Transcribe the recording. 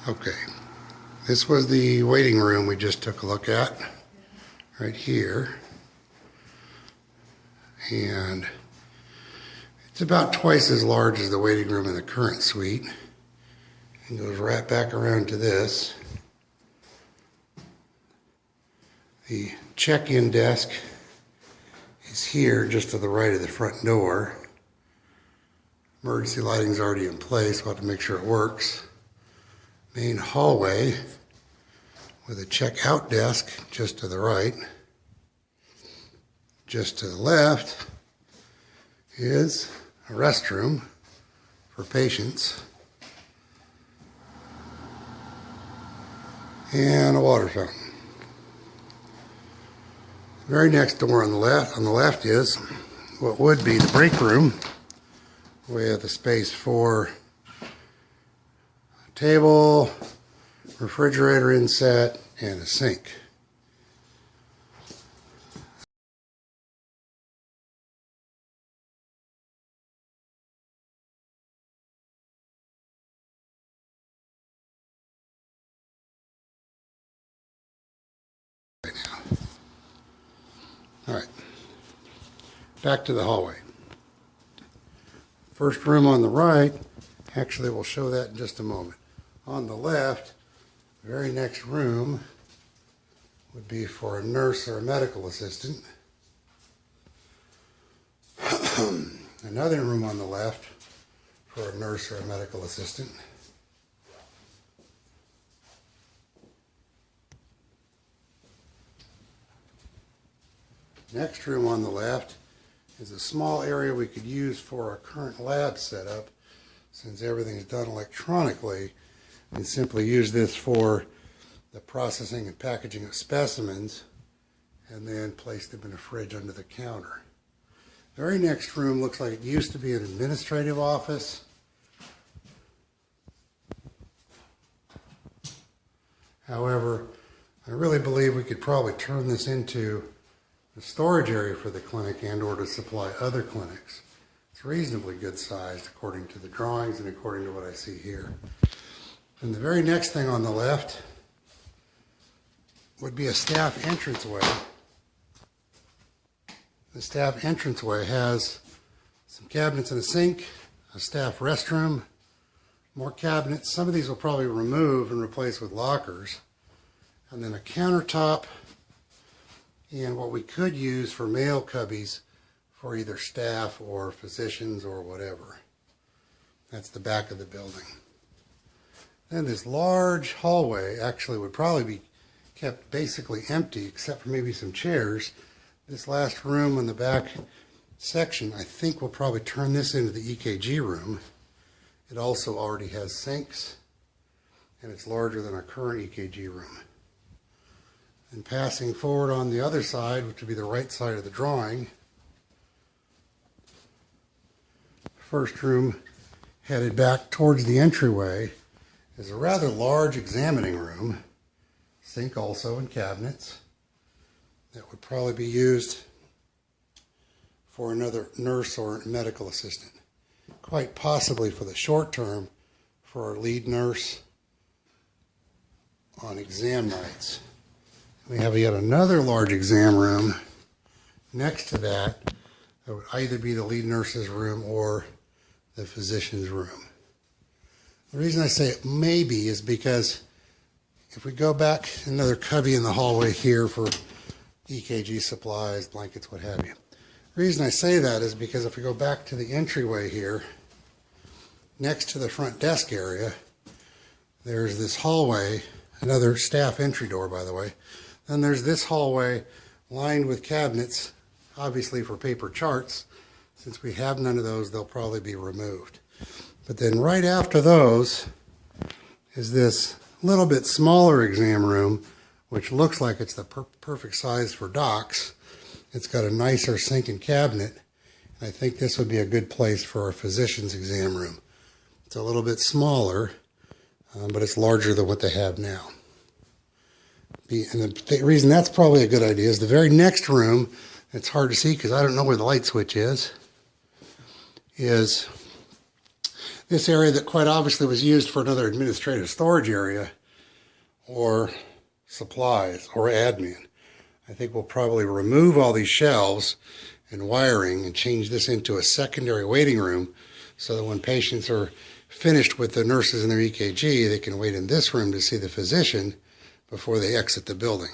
Okay, this was the waiting room we just took a look at right here, and it's about twice as large as the waiting room in the current suite, and goes right back around to this. The check-in desk is here just to the right of the front door. Emergency lighting is already in place. We'll have to make sure it works. Main hallway with a check-out desk just to the right. Just to the left is a restroom for patients and a water fountain. Very next door on the left is what would be the break room with a space for table, refrigerator inset, and a sink. Right now. All right, back to the hallway. First room on the right, actually we'll show that in just a moment. On the left, the very next room would be for a nurse or a medical assistant. Another room on the left for a nurse or a medical assistant. Next room on the left is a small area we could use for our current lab setup. Since everything's done electronically, and simply use this for the processing and packaging of specimens, and then place them in a fridge under the counter. The very next room looks like it used to be an administrative office. However, I really believe we could probably turn this into the storage area for the clinic and or to supply other clinics. It's reasonably good sized according to the drawings and according to what I see here. And the very next thing on the left would be a staff entranceway. The staff entranceway has some cabinets and a sink, a staff restroom, more cabinets. Some of these will probably remove and replace with lockers. And then a countertop and what we could use for mail cubbies for either staff or physicians or whatever. That's the back of the building. Then this large hallway actually would probably be kept basically empty except for maybe some chairs. This last room in the back section, I think we'll probably turn this into the EKG room. It also already has sinks, and it's larger than our current EKG room. And passing forward on the other side, which would be the right side of the drawing, first room headed back towards the entryway is a rather large examining room, sink also and cabinets that would probably be used for another nurse or medical assistant. Quite possibly for the short term for our lead nurse on exam nights. We have yet another large exam room next to that that would either be the lead nurse's room or the physician's room. The reason I say it maybe is because if we go back, another cubby in the hallway here for EKG supplies, blankets, what have you. The reason I say that is because if we go back to the entryway here, next to the front desk area, there's this hallway, another staff entry door, by the way. Then there's this hallway lined with cabinets, obviously for paper charts. Since we have none of those, they'll probably be removed. But then right after those is this little bit smaller exam room, which looks like it's the perfect size for docs. It's got a nicer sink and cabinet. And I think this would be a good place for a physician's exam room. It's a little bit smaller, but it's larger than what they have now. And the reason that's probably a good idea is the very next room, it's hard to see because I don't know where the light switch is this area that quite obviously was used for another administrative storage area or supplies or admin. I think we'll probably remove all these shelves and wiring and change this into a secondary waiting room so that when patients are finished with the nurses and their EKG, they can wait in this room to see the physician before they exit the building.